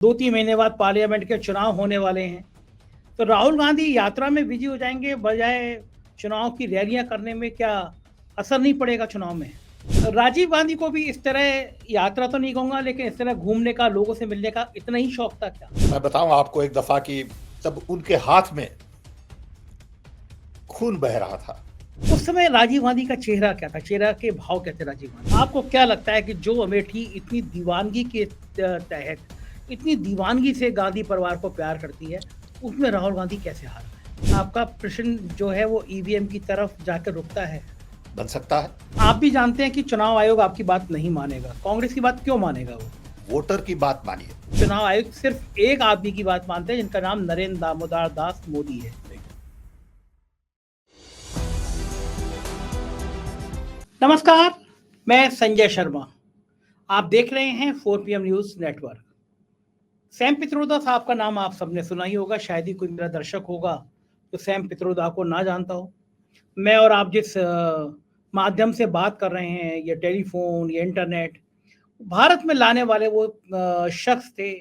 2-3 महीने बाद पार्लियामेंट के चुनाव होने वाले हैं, तो राहुल गांधी यात्रा में बिजी हो जाएंगे बजाय चुनाव की रैलियां करने में। क्या असर नहीं पड़ेगा चुनाव में? राजीव गांधी को भी इस तरह यात्रा तो नहीं कहूंगा, लेकिन इस तरह घूमने का, लोगों से मिलने का इतना ही शौक था क्या? मैं बताऊं आपको एक दफा कि तब उनके हाथ में खून बह रहा था। उस समय राजीव गांधी का चेहरा क्या था, चेहरा के भाव क्या थे राजीव गांधी? आपको क्या लगता है कि जो अमेठी इतनी दीवानगी के तहत, इतनी दीवानगी से गांधी परिवार को प्यार करती है, उसमें राहुल गांधी कैसे हार गए? आपका प्रश्न जो है वो ईवीएम की तरफ जाकर रुकता है। बन सकता है। आप भी जानते हैं कि चुनाव आयोग आपकी बात नहीं मानेगा। कांग्रेस की बात क्यों मानेगा? वो वोटर की बात मानिए। चुनाव आयोग सिर्फ एक आदमी की बात मानते हैं, जिनका नाम नरेंद्र दामोदर दास मोदी है। नमस्कार, मैं संजय शर्मा। आप देख रहे हैं 4PM news network. Sam Pitroda साहब का नाम आप सबने सुना ही होगा। शायद ही कोई मेरा दर्शक होगा जो सैम पित्रोदा को ना जानता हो। मैं और आप जिस माध्यम से बात कर रहे हैं, ये टेलीफोन, ये इंटरनेट, भारत में लाने वाले वो शख्स थे।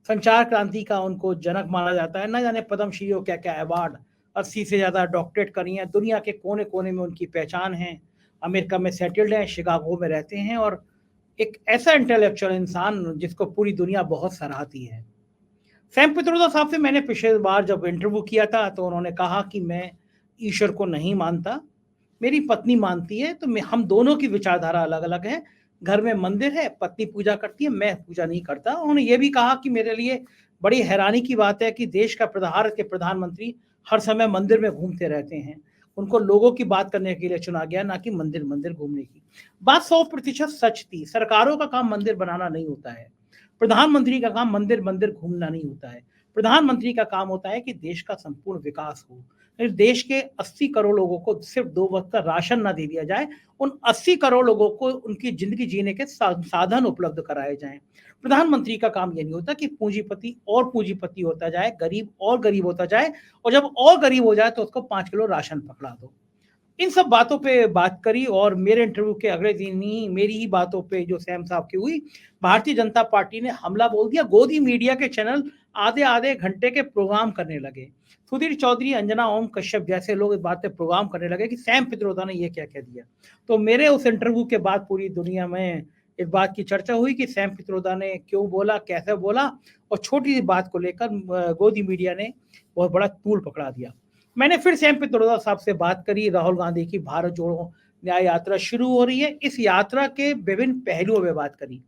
संचार क्रांति का उनको जनक माना जाता है। ना जाने पद्मश्री और क्या क्या अवार्ड, 80 से ज़्यादा डॉक्टरेट करी हैं। दुनिया के कोने कोने में उनकी पहचान है। अमेरिका में सेटल्ड हैं, शिकागो में रहते हैं, और एक ऐसा इंटेलेक्चुअल इंसान जिसको पूरी दुनिया बहुत सराहती है। सैम पित्रोदा साहब से मैंने पिछले बार जब इंटरव्यू किया था, तो उन्होंने कहा कि मैं ईश्वर को नहीं मानता, मेरी पत्नी मानती है। तो हम दोनों की विचारधारा अलग अलग है। घर में मंदिर है, पत्नी पूजा करती है, मैं पूजा नहीं करता। उन्होंने ये भी कहा कि मेरे लिए बड़ी हैरानी की बात है कि देश का भारत के प्रधानमंत्री हर समय मंदिर में घूमते रहते हैं। उनको लोगों की बात करने के लिए चुना गया, ना कि मंदिर मंदिर घूमने की। बात 100% सच थी। सरकारों का काम मंदिर बनाना नहीं होता है। प्रधानमंत्री का काम मंदिर मंदिर घूमना नहीं होता है। प्रधानमंत्री का काम होता है कि देश का संपूर्ण विकास हो। देश के 80 करोड़ लोगों को सिर्फ 2 वक्त का राशन ना दे दिया जाए, उन 80 करोड़ लोगों को उनकी जिंदगी जीने के साधन उपलब्ध कराए जाएं। प्रधानमंत्री का काम ये नहीं होता कि पूंजीपति और पूंजीपति होता जाए, गरीब और गरीब होता जाए, और जब और गरीब हो जाए तो उसको 5 किलो राशन पकड़ा दो। इन सब बातों पे बात करी, और मेरे इंटरव्यू के अगले दिन ही मेरी ही बातों पे जो सैम साहब की हुई, भारतीय जनता पार्टी ने हमला बोल दिया। गोदी मीडिया के चैनल आधे आधे घंटे के प्रोग्राम करने लगे। सुधीर चौधरी, अंजना ओम कश्यप जैसे लोग इस बात पे प्रोग्राम करने लगे कि सैम पित्रोदा ने ये क्या कह दिया। तो मेरे उस इंटरव्यू के बाद पूरी दुनिया में इस बात की चर्चा हुई कि सैम पित्रोदा ने क्यों बोला, कैसे बोला, और छोटी सी बात को लेकर गोदी मीडिया ने बहुत बड़ा तूल पकड़ा दिया। मैंने फिर सैम पित्रोदा साहब से बात करी। राहुल गांधी की भारत जोड़ो न्याय यात्रा शुरू हो रही है, इस यात्रा के विभिन्न पहलुओं में बात करी।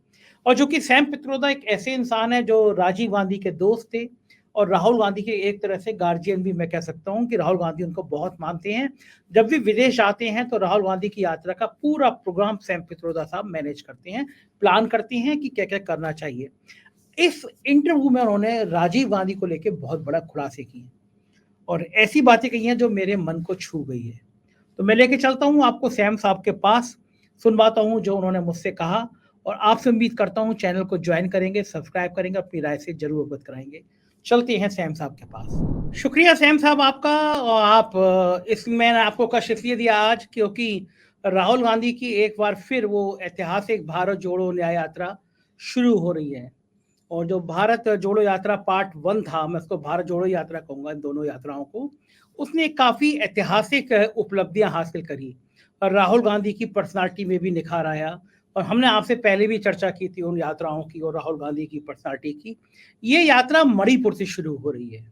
और जो कि सैम पित्रोदा एक ऐसे इंसान है जो राजीव गांधी के दोस्त थे, और राहुल गांधी के एक तरह से गार्जियन भी मैं कह सकता हूं कि राहुल गांधी उनको बहुत मानते हैं। जब भी विदेश आते हैं तो राहुल गांधी की यात्रा का पूरा प्रोग्राम सैम पित्रोदा साहब मैनेज करते हैं, प्लान करते हैं कि क्या क्या करना चाहिए। इस इंटरव्यू में उन्होंने राजीव गांधी को लेकर बहुत बड़ा खुलासे किए, और ऐसी बातें कही हैं जो मेरे मन को छू गई है। तो मैं लेके चलता हूँ आपको सैम साहब के पास, सुनवाता हूँ जो उन्होंने मुझसे कहा, और आपसे उम्मीद करता हूँ चैनल को ज्वाइन करेंगे, सब्सक्राइब करेंगे, अपनी राय से जरूर अवगत कराएंगे। चलते हैं सैम साहब के पास। शुक्रिया सैम साहब आपका। और आप इसमें मैंने आपको कष्ट इसलिए दिया आज क्योंकि राहुल गांधी की एक बार फिर वो ऐतिहासिक भारत जोड़ो न्याय यात्रा शुरू हो रही है। और जो भारत जोड़ो यात्रा पार्ट 1 था, मैं उसको भारत जोड़ो यात्रा कहूंगा इन दोनों यात्राओं को, उसने काफी ऐतिहासिक उपलब्धियां हासिल करी, और राहुल गांधी की पर्सनालिटी में भी निखार आया। और हमने आपसे पहले भी चर्चा की थी उन यात्राओं की और राहुल गांधी की पर्सनालिटी की। ये यात्रा मणिपुर से शुरू हो रही है,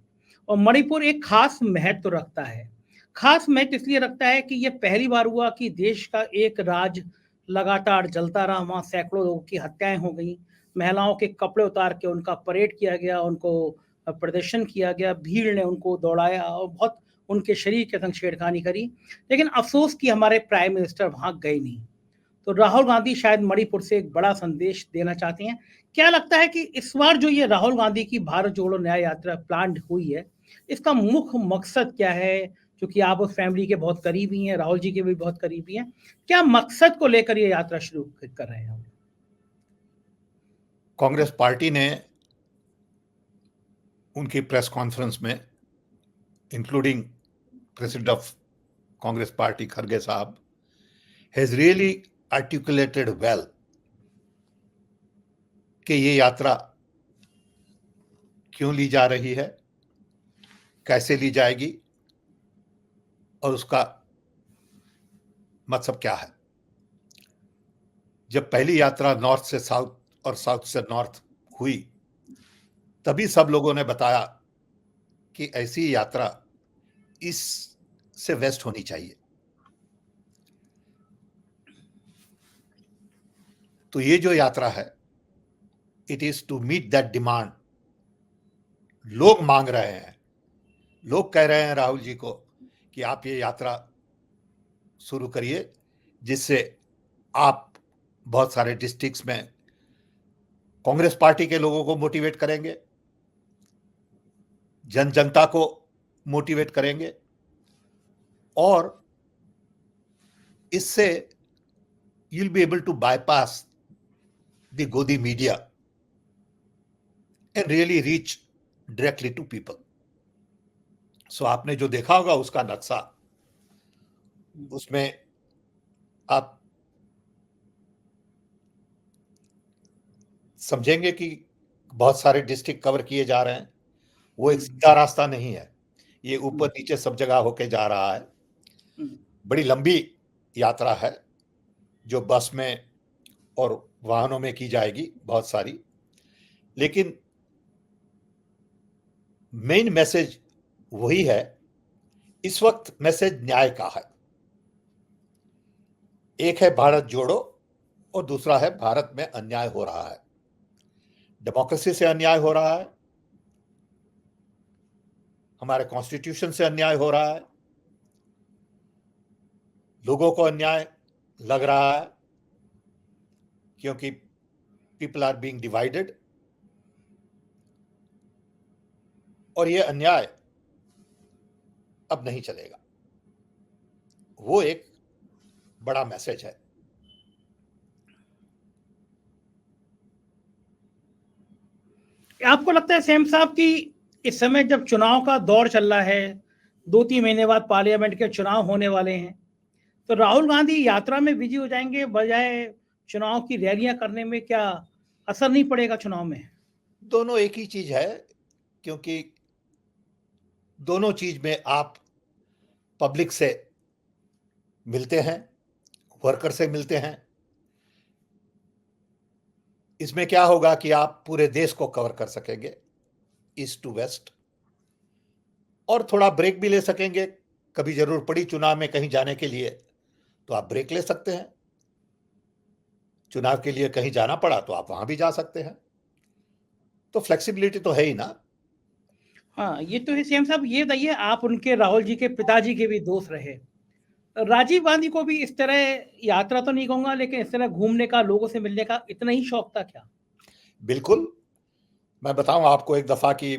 और मणिपुर एक खास महत्व रखता है। खास महत्व इसलिए रखता है कि यह पहली बार हुआ कि देश का एक राज्य लगातार जलता रहा। वहां सैकड़ों लोगों की हत्याएं हो गई, महिलाओं के कपड़े उतार के उनका परेड किया गया, उनको प्रदर्शन किया गया, भीड़ ने उनको दौड़ाया और बहुत उनके शरीर के संग छेड़खानी करी। लेकिन अफसोस कि हमारे प्राइम मिनिस्टर वहां गए नहीं। तो राहुल गांधी शायद मणिपुर से एक बड़ा संदेश देना चाहते हैं। क्या लगता है कि इस बार जो ये राहुल गांधी की भारत जोड़ो न्याय यात्रा प्लान हुई है, इसका मुख्य मकसद क्या है? क्योंकि आप उस फैमिली के बहुत करीबी हैं, राहुल जी के भी बहुत करीबी हैं। क्या मकसद को लेकर ये यात्रा शुरू कर रहे हैं? कांग्रेस पार्टी ने उनकी प्रेस कॉन्फ्रेंस में, including president of Congress party Kharge साहब, हैज रियली आर्टिकुलेटेड वेल कि ये यात्रा क्यों ली जा रही है, कैसे ली जाएगी और उसका मतलब क्या है। जब पहली यात्रा नॉर्थ से साउथ और साउथ से नॉर्थ हुई, तभी सब लोगों ने बताया कि ऐसी यात्रा ईस्ट से वेस्ट होनी चाहिए। तो ये जो यात्रा है, it is to meet that demand. लोग मांग रहे हैं, लोग कह रहे हैं राहुल जी को कि आप ये यात्रा शुरू करिए, जिससे आप बहुत सारे डिस्ट्रिक्ट्स में कांग्रेस पार्टी के लोगों को मोटिवेट करेंगे, जन जनता को मोटिवेट करेंगे, और इससे you will be able to bypass the Godi media and really reach directly to people. So आपने जो देखा होगा उसका नक्शा, उसमें आप समझेंगे कि बहुत सारे डिस्ट्रिक्ट कवर किए जा रहे हैं। वो एक सीधा रास्ता नहीं है, ये ऊपर नीचे सब जगह होके जा रहा है। बड़ी लंबी यात्रा है जो बस में और वाहनों में की जाएगी, बहुत सारी। लेकिन मेन मैसेज वही है। इस वक्त मैसेज न्याय का है। एक है भारत जोड़ो और दूसरा है भारत में अन्याय हो रहा है, डेमोक्रेसी से अन्याय हो रहा है, हमारे कॉन्स्टिट्यूशन से अन्याय हो रहा है, लोगों को अन्याय लग रहा है क्योंकि पीपल आर बीइंग डिवाइडेड। और ये अन्याय अब नहीं चलेगा। वो एक बड़ा मैसेज है। आपको लगता है सैम साहब कि इस समय जब चुनाव का दौर चल रहा है, 2-3 महीने बाद पार्लियामेंट के चुनाव होने वाले हैं, तो राहुल गांधी यात्रा में बिजी हो जाएंगे बजाय चुनाव की रैलियां करने में? क्या असर नहीं पड़ेगा चुनाव में? दोनों एक ही चीज है, क्योंकि दोनों चीज में आप पब्लिक से मिलते हैं, वर्कर से मिलते हैं। इसमें क्या होगा कि आप पूरे देश को कवर कर सकेंगे, ईस्ट टू वेस्ट, और थोड़ा ब्रेक भी ले सकेंगे। कभी जरूर पड़ी चुनाव में कहीं जाने के लिए तो आप ब्रेक ले सकते हैं। चुनाव के लिए कहीं जाना पड़ा तो आप वहां भी जा सकते हैं। तो फ्लेक्सिबिलिटी तो है ही ना। हाँ, ये तो है। सीएम साहब, ये बताइए, आप उनके, राहुल जी के पिताजी के भी दोस्त रहे। राजीव गांधी को भी इस तरह यात्रा तो नहीं कहूंगा, लेकिन इस तरह घूमने का, लोगों से मिलने का इतना ही शौक था क्या? बिल्कुल। मैं बताऊं आपको, एक दफा कि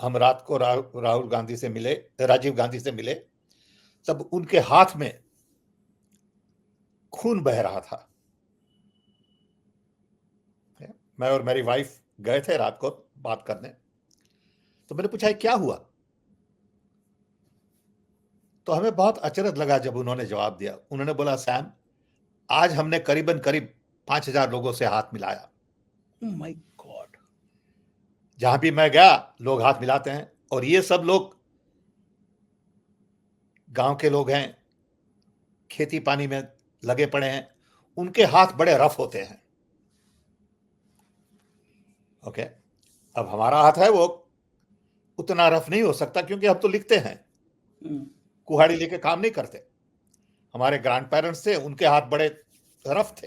हम रात को राहुल गांधी से मिले, राजीव गांधी से मिले, तब उनके हाथ में खून बह रहा था। मैं और मेरी वाइफ गए थे रात को बात करने, तो मैंने पूछा क्या हुआ। तो हमें बहुत अचरज लगा जब उन्होंने जवाब दिया। उन्होंने बोला, सैम, आज हमने करीब 5,000 लोगों से हाथ मिलाया। Oh my God. जहां भी मैं गया लोग हाथ मिलाते हैं, और ये सब लोग गांव के लोग हैं, खेती पानी में लगे पड़े हैं, उनके हाथ बड़े रफ होते हैं। ओके, अब हमारा हाथ है वो उतना रफ नहीं हो सकता, क्योंकि हम तो लिखते हैं, कुहाड़ी लेके काम नहीं करते। हमारे ग्रैंड पेरेंट्स थे, उनके हाथ बड़े रफ थे।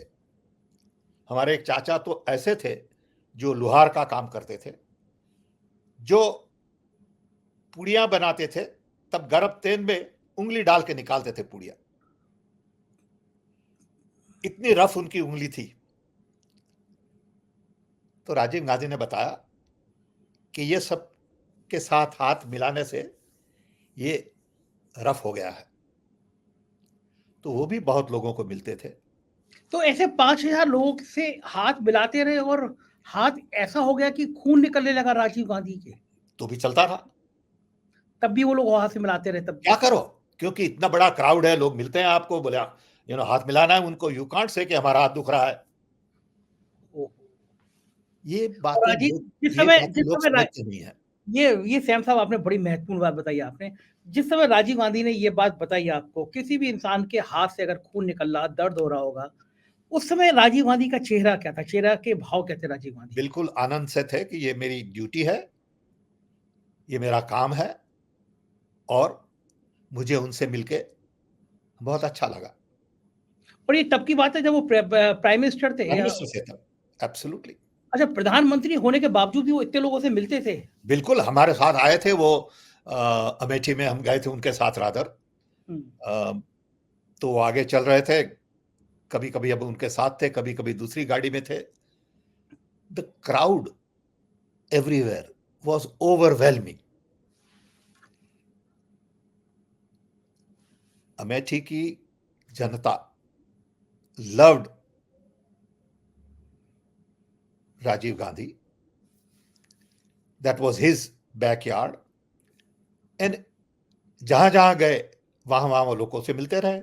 हमारे एक चाचा तो ऐसे थे जो लोहार का काम करते थे, जो पुड़ियां बनाते थे तब गर्म तेल में उंगली डाल के निकालते थे पुड़िया। इतनी रफ उनकी उंगली थी। तो राजीव गांधी ने बताया कि ये सब के साथ हाथ मिलाने से ये रफ हो गया है। तो वो भी बहुत लोगों को मिलते थे। तो ऐसे 5,000 लोगों से हाथ मिलाते रहे और हाथ ऐसा हो गया कि खून निकलने लगा राजीव गांधी के? तो भी चलता था। तब भी वो लोग हाथ से मिलाते रहे? तब क्या करो, क्योंकि इतना बड़ा क्राउड है, लोग मिलते हैं आपको, बोले हाथ मिलाना है उनको, यू कांट से कि हमारा हाथ दुख रहा है। ये और बातें राजीव, लोग, ये बातें लोग समझते नहीं है। ये सैम साहब आपने बड़ी महत्वपूर्ण बात बताई आपने। जिस समय राजीव गांधी ने ये बात बताई आपको, किसी भी इंसान के हाथ से अगर खून निकल रहा, दर्द हो रहा होगा, उस समय राजीव गांधी का चेहरा क्या था? चेहरा के भाव क्या थे राजीव गांधी के? बिल्कुल आनंद से थे कि ये मेरी ड्यूटी है, ये मेरा काम है और मुझे उनसे मिलके बहुत अच्छा लगा। और ये तब की बात है जब वो प्राइम मिनिस्टर थे प्राइम या मिनिस्टर से तब, एब्सोल्युटली। अच्छा, प्रधानमंत्री होने के बावजूद भी वो इतने लोगों से मिलते थे? बिल्कुल हमारे साथ आए थे वो, अमेठी में हम गए थे उनके साथ रादर। हुँ। तो वो आगे चल रहे थे, कभी-कभी अब उनके साथ थे, कभी-कभी दूसरी गाड़ी में थे। The crowd everywhere was overwhelming. Amethi की जनता loved Rajiv Gandhi. That was his backyard and जहां-जहां गए वहां-वहां वो लोगों से मिलते रहे,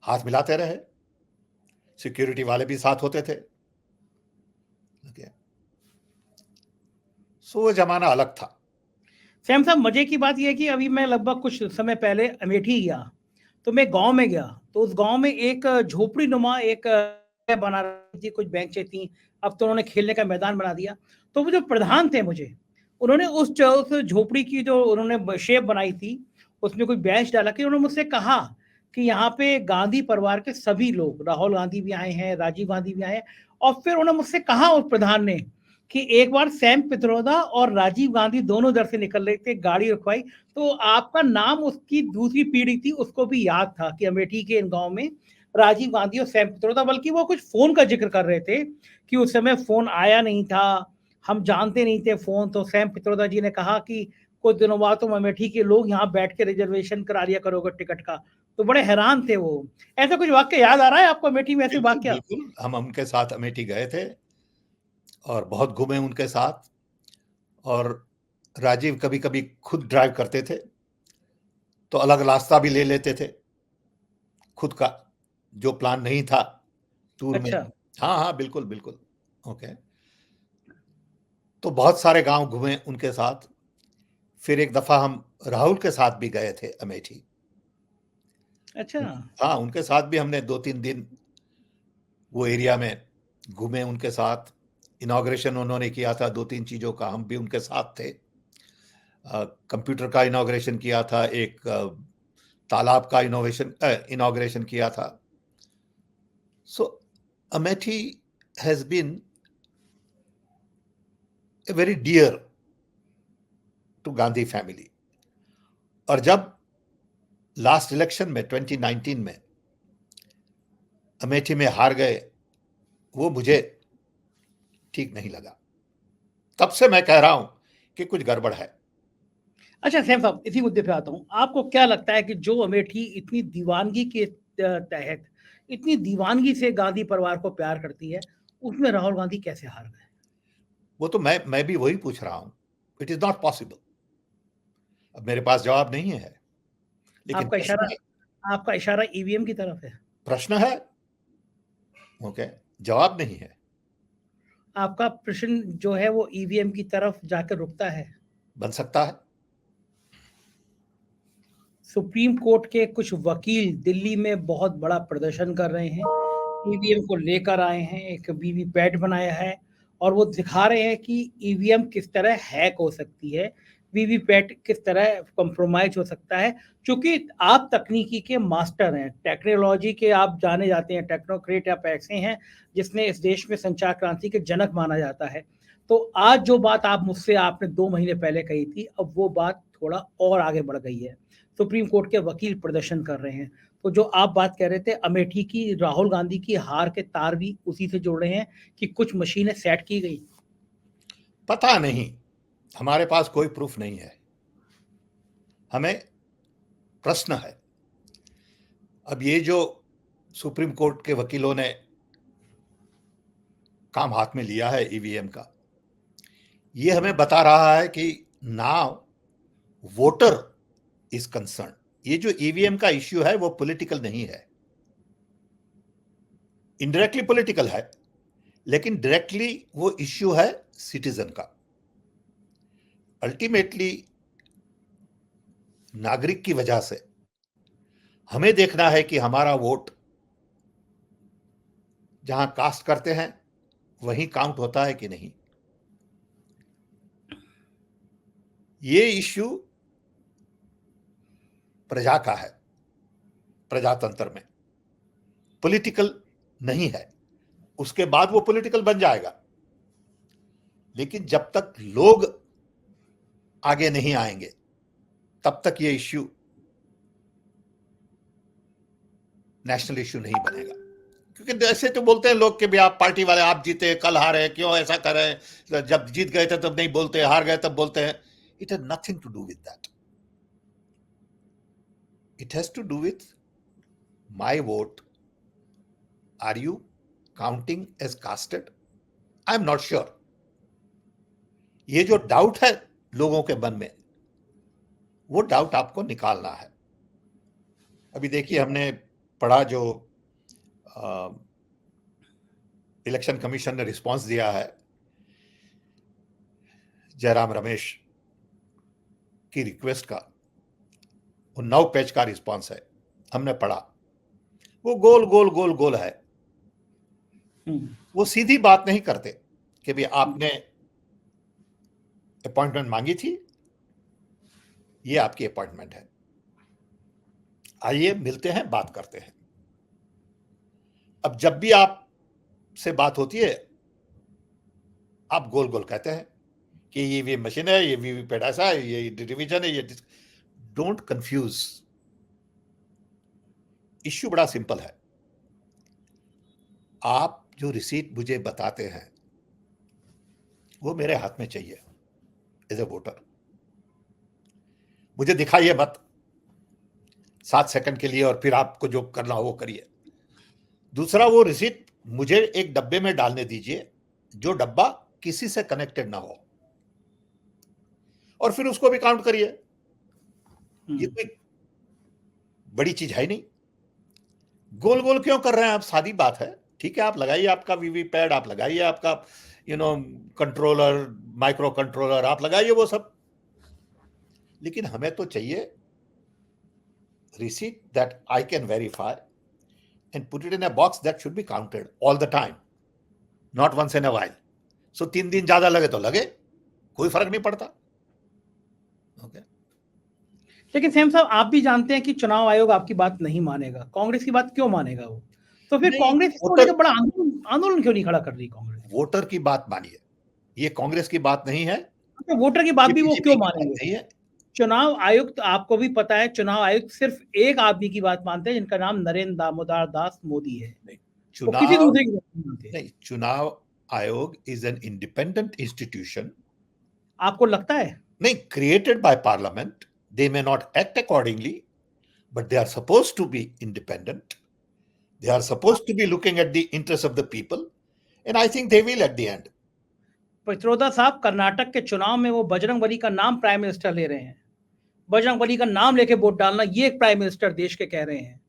हाथ मिलाते रहे। सिक्योरिटी वाले भी साथ होते थे। ओके। सो वो जमाना अलग था। सैम साहब, मज़े की बात ये है कि अभी मैं लगभग कुछ समय पहले अमेठी गया, तो मैं गाँव में गया, तो उस गाँव में एक झोपड़ी-नुमा एक बना रखी थी, कुछ बेंचें थीं, अब तो उन्होंने खेलने का मैदान बना दिया। तो वो जो प्रधान थे उन्होंने उस झोपड़ी की जो उन्होंने शेप बनाई थी, उसमें कोई बेंच डाला के उन्होंने मुझसे कहा कि यहाँ पे गांधी परिवार के सभी लोग, राहुल गांधी भी आए हैं, राजीव गांधी भी आए हैं, और फिर उन्होंने मुझसे कहा उस प्रधान ने कि एक बार सैम पित्रोदा और राजीव गांधी दोनों इधर से निकल रहे थे, गाड़ी रुकवाई, तो आपका नाम उसकी दूसरी पीढ़ी थी उसको भी याद था कि अमेठी के इन गांव में राजीव गांधी और सैम पित्रोदा, बल्कि वो कुछ फोन का जिक्र कर रहे थे कि उस समय फोन आया नहीं था, हम जानते नहीं थे फोन। तो सैम पित्रोदा जी ने कहा कि कुछ दिनों बाद तुम अमेठी के लोग यहाँ बैठ के रिजर्वेशन करा लिया करोगे टिकट का। तो बड़े हैरान थे वो। ऐसा कुछ वाक्य याद आ रहा है आपको अमेठी में, ऐसे बिल्कुल, वाक्य? बिल्कुल। हम उनके साथ अमेठी गए थे और बहुत घूमे उनके साथ। और राजीव कभी-कभी खुद ड्राइव करते थे, तो अलग रास्ता भी ले लेते थे, खुद का, जो प्लान नहीं था टूर में। अच्छा। हाँ, हाँ, बिल्कुल, बिल्कुल। ओके। तो बहुत सारे गाँव घूमे उनके साथ। फिर एक दफ़ा हम राहुल के साथ भी गए थे अमेठी। अच्छा। हाँ, उनके साथ भी हमने 2-3 दिन वो एरिया में घूमे उनके साथ। इनॉग्रेशन उन्होंने किया था 2-3 चीज़ों का, हम भी उनके साथ थे। कंप्यूटर का इनॉग्रेशन किया था, एक तालाब का इनॉग्रेशन किया था। So Amethi has been a very dear to Gandhi family. और जब लास्ट इलेक्शन में 2019 में अमेठी में हार गए, वो मुझे ठीक नहीं लगा। तब से मैं कह रहा हूं कि कुछ गड़बड़ है। अच्छा सैम साहब, इसी मुद्दे पे आता हूँ। आपको क्या लगता है कि जो अमेठी इतनी दीवानगी के तहत, इतनी दीवानगी से गांधी परिवार को प्यार करती है, उसमें राहुल गांधी कैसे हार गए? वो तो मैं भी वही पूछ रहा हूं। It is not possible. अब मेरे पास जवाब नहीं है, लेकिन आपका इशारा आपका इशारा ईवीएम की तरफ है। प्रश्न है। ओके। जवाब नहीं है। आपका प्रश्न जो है वो ईवीएम की तरफ जाकर रुकता है। बन सकता है। सुप्रीम कोर्ट के कुछ वकील दिल्ली में बहुत बड़ा प्रदर्शन कर रहे हैं, ईवीएम को लेकर आए हैं, एक वीवीपैट बनाया है और वो दिखा रहे हैं कि ईवीएम किस तरह हैक हो सकती है, वीवीपैट किस तरह कॉम्प्रोमाइज हो सकता है। चूंकि आप तकनीकी के मास्टर हैं, टेक्नोलॉजी के आप जाने जाते हैं, टेक्नोक्रेट आप ऐसे हैं जिसने इस देश में संचार क्रांति के जनक माना जाता है। तो आज जो बात आप मुझसे आपने 2 महीने पहले कही थी, अब वो बात थोड़ा और आगे बढ़ गई है। सुप्रीम कोर्ट के वकील प्रदर्शन कर रहे हैं। तो जो आप बात कह रहे थे अमेठी की, राहुल गांधी की हार के तार भी उसी से जुड़ रहे हैं कि कुछ मशीनें सेट की गई। पता नहीं, हमारे पास कोई प्रूफ नहीं है। हमें प्रश्न है। अब ये जो सुप्रीम कोर्ट के वकीलों ने काम हाथ में लिया है ईवीएम का, ये हमें बता रहा है कि नाउ वोटर इज कंसर्न। ये जो ईवीएम का इश्यू है वो पॉलिटिकल नहीं है, इनडायरेक्टली पॉलिटिकल है, लेकिन डायरेक्टली वो इश्यू है सिटीजन का। अल्टीमेटली नागरिक की वजह से हमें देखना है कि हमारा वोट जहां कास्ट करते हैं वहीं काउंट होता है कि नहीं। ये इश्यू प्रजा का है, प्रजातंत्र में पॉलिटिकल नहीं है। उसके बाद वो पॉलिटिकल बन जाएगा, लेकिन जब तक लोग आगे नहीं आएंगे तब तक ये इश्यू नेशनल इश्यू नहीं बनेगा। क्योंकि ऐसे तो बोलते हैं लोग कि भी आप पार्टी वाले, आप जीते कल हारे, क्यों ऐसा कर रहे हैं, जब जीत गए थे तब नहीं बोलते, हार गए तब बोलते हैं। It has nothing to do with that. It has to do with my vote, are you counting as casted? I am not sure. ये जो डाउट है लोगों के मन में, वो डाउट आपको निकालना है। अभी देखिए, हमने पढ़ा जो इलेक्शन कमीशन ने रिस्पांस दिया है जयराम रमेश की रिक्वेस्ट का, वो 9 पेज का रिस्पांस है, हमने पढ़ा। वो गोल गोल गोल गोल है। वो सीधी बात नहीं करते कि भी आपने अपॉइंटमेंट मांगी थी, ये आपकी अपॉइंटमेंट है, आइए मिलते हैं, बात करते हैं। अब जब भी आप से बात होती है, आप गोल गोल कहते हैं कि ये वी मशीन है, ये वीवीपैट ऐसा है, ये डिवीजन है, ये। Don't confuse. इश्यू बड़ा सिंपल है। आप जो रिसीट मुझे बताते हैं वो मेरे हाथ में चाहिए एज ए वोटर। मुझे दिखाइए मत 7 सेकंड के लिए और फिर आपको जो करना हो वो करिए। दूसरा, वो रिसीट मुझे एक डब्बे में डालने दीजिए, जो डब्बा किसी से कनेक्टेड ना हो, और फिर उसको भी काउंट करिए। ये कोई बड़ी चीज है नहीं। गोल गोल क्यों कर रहे हैं आप? सादी बात है। ठीक है, आप लगाइए आपका वीवीपैट, आप लगाइए आपका कंट्रोलर, माइक्रो कंट्रोलर, आप लगाइए वो सब, लेकिन हमें तो चाहिए receipt that I can verify and put it in a box that should be counted all the time, not once in a while. So 3 दिन ज्यादा लगे तो लगे, कोई फर्क नहीं पड़ता। Okay? लेकिन सेम साहब, आप भी जानते हैं कि चुनाव आयोग आपकी बात नहीं मानेगा। कांग्रेस की बात क्यों मानेगा वो? तो फिर कांग्रेस इसको लेकर बड़ा आंदोलन क्यों नहीं खड़ा कर रही कांग्रेस? वोटर की बात मानिए, ये कांग्रेस की बात नहीं है। तो वोटर की बात भी वो क्यों मानेंगे? नहीं है। चुनाव आयुक्त, आपको भी पता है, चुनाव आयुक्त सिर्फ एक आदमी की बात मानते हैं, जिनका नाम नरेंद्र दामोदर दास मोदी है। वो किसी दूसरे की बात नहीं मानते। नहीं, चुनाव आयोग इज एन इंडिपेंडेंट इंस्टीट्यूशन। आपको लगता है? नहीं, created by parliament. They may not act accordingly, but they are supposed to be independent. They are supposed to be looking at the interests of the people, and I think they will at the end. Pitroda साहब, कर्नाटक के चुनाव में वो बजरंगबली का नाम prime minister ले रहे हैं। बजरंगबली का नाम लेके वोट डालना, ये एक प्राइम मिनिस्टर देश के कह रहे हैं।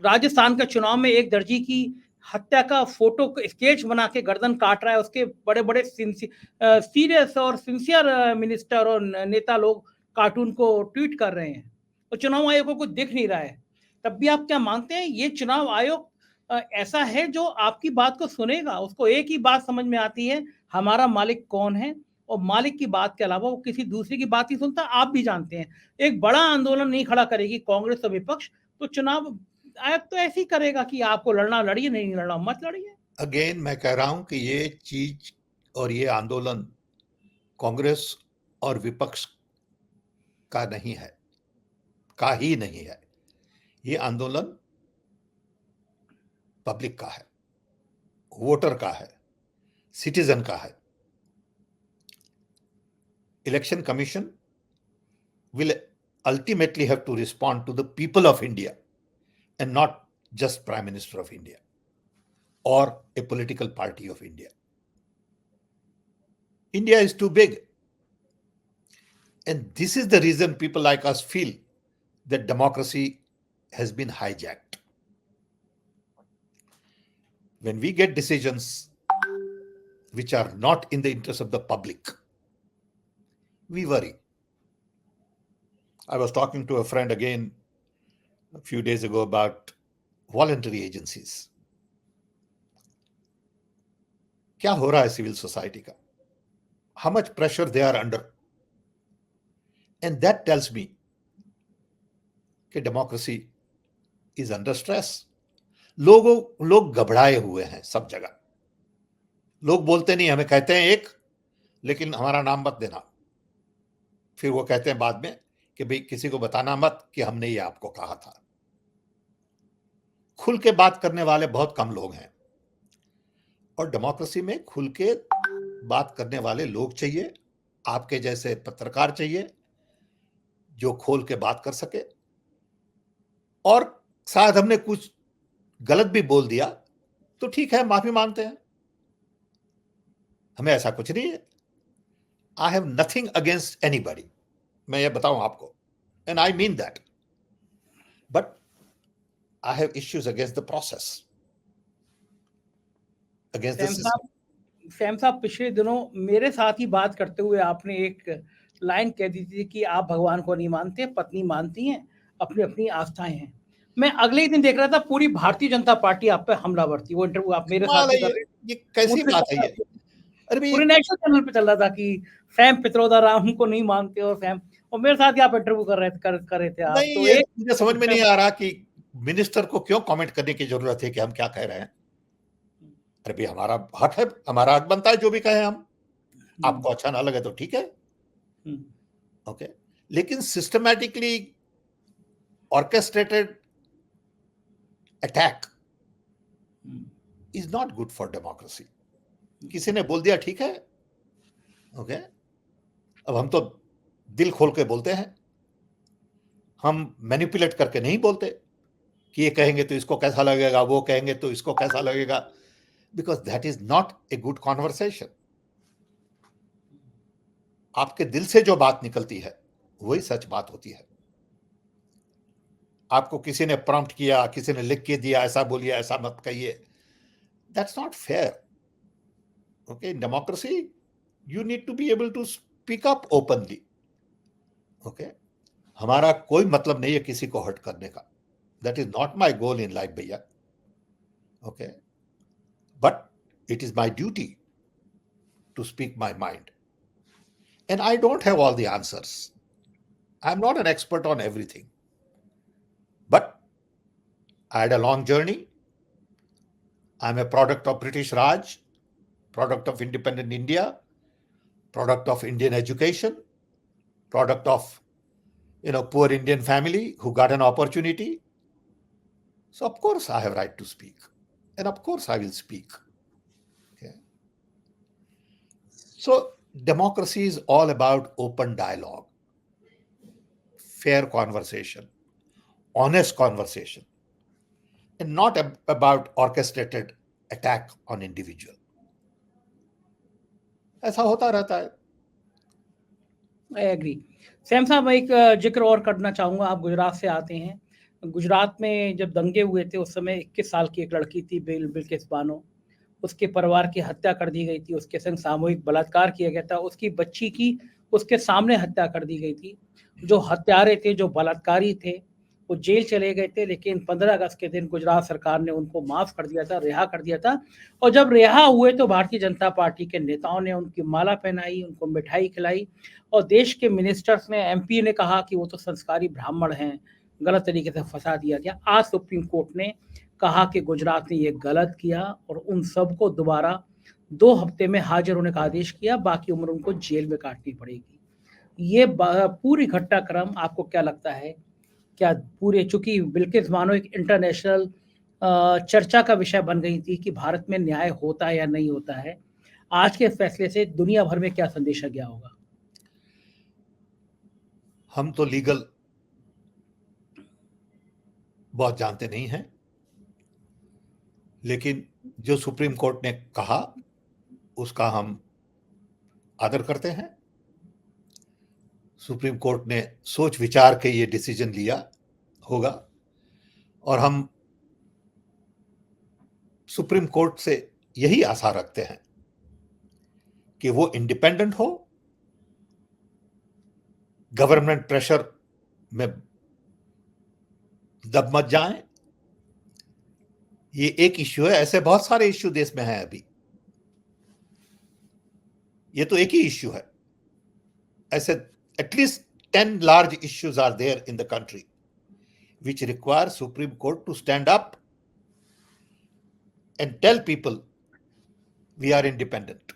राजस्थान के चुनाव में एक दर्जी की हत्या का फोटो स्केच बना के गर्दन काट रहा है, उसके बड़े बड़े सीरियस और सिंसियर मिनिस्टर और नेता लोग कार्टून को ट्वीट कर रहे हैं। तो चुनाव आयोग को कुछ दिख नहीं रहा है। तब भी आप क्या मानते हैं ये चुनाव आयोग ऐसा है जो आपकी बात को सुनेगा? उसको एक ही बात समझ में आती है, हमारा मालिक कौन है, और मालिक की बात के अलावा वो किसी दूसरे की बात ही सुनता। आप भी जानते हैं, एक बड़ा आंदोलन नहीं खड़ा करेगी कांग्रेस और विपक्ष, तो चुनाव आयोग तो ऐसे ही करेगा कि आपको लड़ना लड़िए, नहीं लड़ना मत लड़िए। अगेन मैं कह रहा हूं कि ये चीज और ये आंदोलन कांग्रेस और विपक्ष का नहीं है, का ही नहीं है। ये आंदोलन पब्लिक का है, वोटर का है, सिटीजन का है। Election commission will ultimately have to respond to the people of India and not just Prime Minister of India or a political party of India. India is too big. And this is the reason people like us feel that democracy has been hijacked. When we get decisions which are not in the interest of the public, we worry. I was talking to a friend again a few days ago about voluntary agencies. क्या हो रहा है civil society का? How much pressure they are under? And that tells me कि democracy is under stress. लोग घबराए हुए हैं सब जगह. लोग बोलते नहीं, हमें कहते हैं एक, लेकिन हमारा नाम मत देना. फिर वो कहते हैं बाद में कि भाई किसी को बताना मत कि हमने ये आपको कहा था. खुल के बात करने वाले बहुत कम लोग हैं, और डेमोक्रेसी में खुल के बात करने वाले लोग चाहिए. आपके जैसे पत्रकार चाहिए जो खोल के बात कर सके. और शायद हमने कुछ गलत भी बोल दिया तो ठीक है, माफी मांगते हैं. हमें ऐसा कुछ नहीं है. I have nothing against anybody, मैं ये बताऊं आपको, and I mean that. But I have issues against the process, against the system. Sam साहब, पिछले दिनों मेरे साथ ही बात करते हुए आपने एक लाइन कह दी थी कि आप भगवान को नहीं मानते, पत्नी मानती हैं, अपनी अपनी आस्थाएं हैं. मैं अगले ही दिन देख रहा था पूरी भारतीय जनता पार्टी आप पे हमलावर थी. वो इंटरव्यू आप मेरे साथ ही कर रहे थे. ये कैसी बात है ये? अरे पूरे नेशनल चैनल पे चल रहा था कि सैम पित्रोदा राम को नहीं मानते, और सैम, और मेरे साथ ही आप इंटरव्यू कर रहे थे आप. नहीं, तो ये मुझे समझ में नहीं आ रहा कि मिनिस्टर को क्यों कमेंट करने की जरूरत है कि हम क्या कह रहे हैं. अरे भाई, हमारा हक है, हमारा हक बनता है जो भी कहें हम. आपको अच्छा ना लगे तो ठीक है, ओके. लेकिन systematically orchestrated attack is not good for democracy. किसी ने बोल दिया ठीक है, ओके. अब हम तो दिल खोल के बोलते हैं, हम मैनिपुलेट करके नहीं बोलते कि ये कहेंगे तो इसको कैसा लगेगा, वो कहेंगे तो इसको कैसा लगेगा, because that is not a good conversation. आपके दिल से जो बात निकलती है वही सच बात होती है. आपको किसी ने प्रॉम्प्ट किया, किसी ने लिख के दिया, ऐसा बोलिए, ऐसा मत कहिए, that's not fair. Okay, in democracy you need to be able to speak up openly. Okay, हमारा कोई मतलब नहीं है किसी को हर्ट करने का. That is not my goal in life भैया. Okay, but it is my duty to speak my mind. And I don't have all the answers. I'm not an expert on everything. But I had a long journey. I'm a product of British Raj, product of independent India, product of Indian education, product of, poor Indian family who got an opportunity. So of course I have right to speak. And of course I will speak. Okay. So democracy is all about open dialogue, fair conversation, honest conversation, and not about orchestrated attack on individual. ऐसा होता रहता है. I agree. Sam साहब, मैं एक जिक्र और करना चाहूँगा. आप गुजरात से आते हैं. गुजरात में जब दंगे हुए थे उस समय 21 साल की एक लड़की थी बिल्किस बानो. उसके परिवार की हत्या कर दी गई थी, उसके संग सामूहिक बलात्कार किया गया था, उसकी बच्ची की उसके सामने हत्या कर दी गई थी. जो हत्यारे थे, जो बलात्कारी थे, वो जेल चले गए थे, लेकिन 15 अगस्त के दिन गुजरात सरकार ने उनको माफ़ कर दिया था, रिहा कर दिया था. और जब रिहा हुए तो भारतीय जनता पार्टी के नेताओं ने उनकी माला पहनाई, उनको मिठाई खिलाई, और देश के मिनिस्टर्स ने, एमपी ने कहा कि वो तो संस्कारी ब्राह्मण हैं, गलत तरीके से फंसा दिया गया. आज सुप्रीम कोर्ट ने कहा कि गुजरात ने ये गलत किया और उन सबको दोबारा 2 हफ्ते में हाजिर होने का आदेश किया. बाकी उम्र उनको जेल में काटनी पड़ेगी. ये पूरी घटनाक्रम आपको क्या लगता है? क्या पूरे, चूंकि बिल्किस बानो एक इंटरनेशनल चर्चा का विषय बन गई थी कि भारत में न्याय होता है या नहीं होता है, आज के फैसले से दुनिया भर में क्या संदेशा गया होगा? हम तो लीगल बहुत जानते नहीं हैं, लेकिन जो सुप्रीम कोर्ट ने कहा उसका हम आदर करते हैं. सुप्रीम कोर्ट ने सोच विचार के ये डिसीजन लिया होगा, और हम सुप्रीम कोर्ट से यही आशा रखते हैं कि वो इंडिपेंडेंट हो, गवर्नमेंट प्रेशर में दब मत जाएं। ये एक इश्यू है, ऐसे बहुत सारे इश्यू देश में हैं अभी। ये तो एक ही इश्यू है, ऐसे at least 10 large issues are there in the country which require Supreme Court to stand up and tell people we are independent.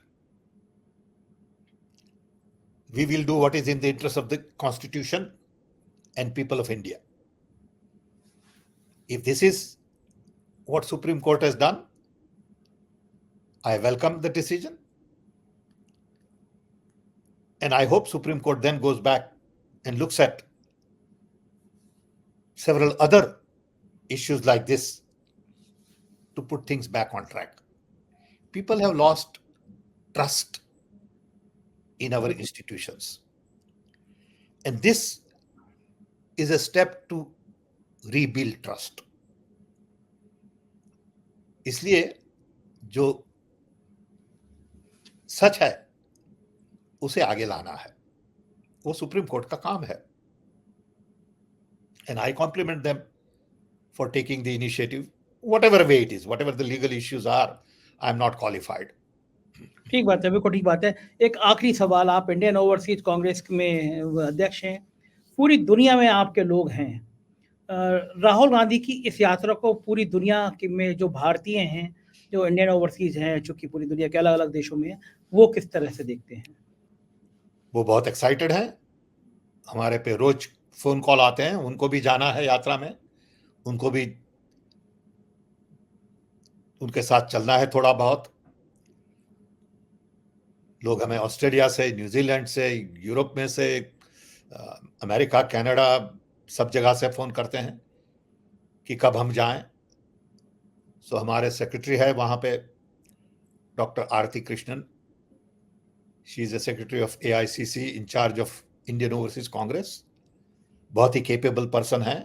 We will do what is in the interest of the Constitution and people of India. If this is what Supreme Court has done, I welcome the decision. And I hope Supreme Court then goes back and looks at several other issues like this to put things back on track. People have lost trust in our institutions. And this is a step to rebuild trust. इसलिए जो सच है उसे आगे लाना है, वो supreme court का काम है. And I compliment them for taking the initiative, whatever way it is, whatever the legal issues are. I am not qualified. ठीक बात है, बिल्कुल ठीक बात है. एक आखिरी सवाल, आप इंडियन ओवरसीज कांग्रेस में अध्यक्ष हैं, पूरी दुनिया में आपके लोग हैं. राहुल गांधी की इस यात्रा को पूरी दुनिया में जो भारतीय हैं, जो इंडियन ओवरसीज हैं, चूंकि पूरी दुनिया के अलग अलग देशों में, वो किस तरह से देखते हैं? वो बहुत एक्साइटेड हैं. हमारे पे रोज फोन कॉल आते हैं, उनको भी जाना है यात्रा में, उनको भी उनके साथ चलना है थोड़ा बहुत. लोग हमें ऑस्ट्रेलिया से, न्यूजीलैंड से, यूरोप में से, अमेरिका, कनाडा, सब जगह से फोन करते हैं कि कब हम जाएं. सो हमारे सेक्रेटरी है वहां पे, doctor Aarti Krishnan. She is the secretary of AICC in charge of Indian overseas Congress. बहुत ही केपेबल पर्सन है.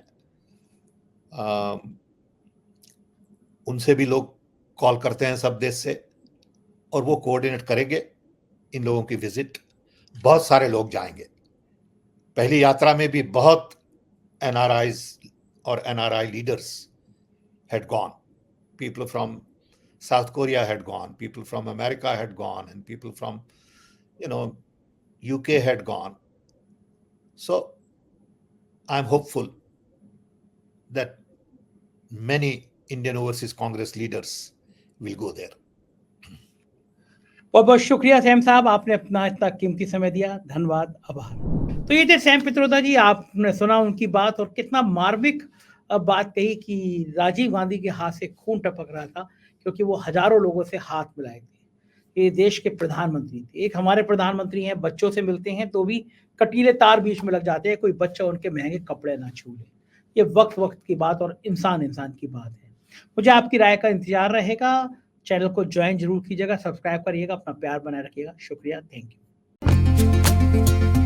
उनसे भी लोग कॉल करते हैं सब देश से, और वो कोऑर्डिनेट करेंगे इन लोगों की विजिट. बहुत सारे लोग जाएंगे. पहली यात्रा में भी बहुत NRIs और NRI leaders had gone. People from South Korea had gone. People from America had gone, and people from, UK had gone. So I'm hopeful that many Indian Overseas Congress leaders will go there. बहुत बहुत शुक्रिया Sam साहब, आपने अपना इतना कीमती समय दिया. धन्यवाद, आभार. तो ये थे सैम पित्रोदा जी. आपने सुना उनकी बात, और कितना मार्मिक बात कही कि राजीव गांधी के हाथ से खून टपक रहा था, क्योंकि वो हजारों लोगों से हाथ मिलाए थे. ये देश के प्रधानमंत्री थे. एक हमारे प्रधानमंत्री हैं, बच्चों से मिलते हैं तो भी कटीले तार बीच में लग जाते हैं, कोई बच्चा उनके महंगे कपड़े ना छू ले. ये वक्त वक्त की बात और इंसान इंसान की बात है. मुझे आपकी राय का इंतजार रहेगा. चैनल को ज्वाइन जरूर कीजिएगा, सब्सक्राइब करिएगा, अपना प्यार बनाए रखिएगा. शुक्रिया, थैंक यू.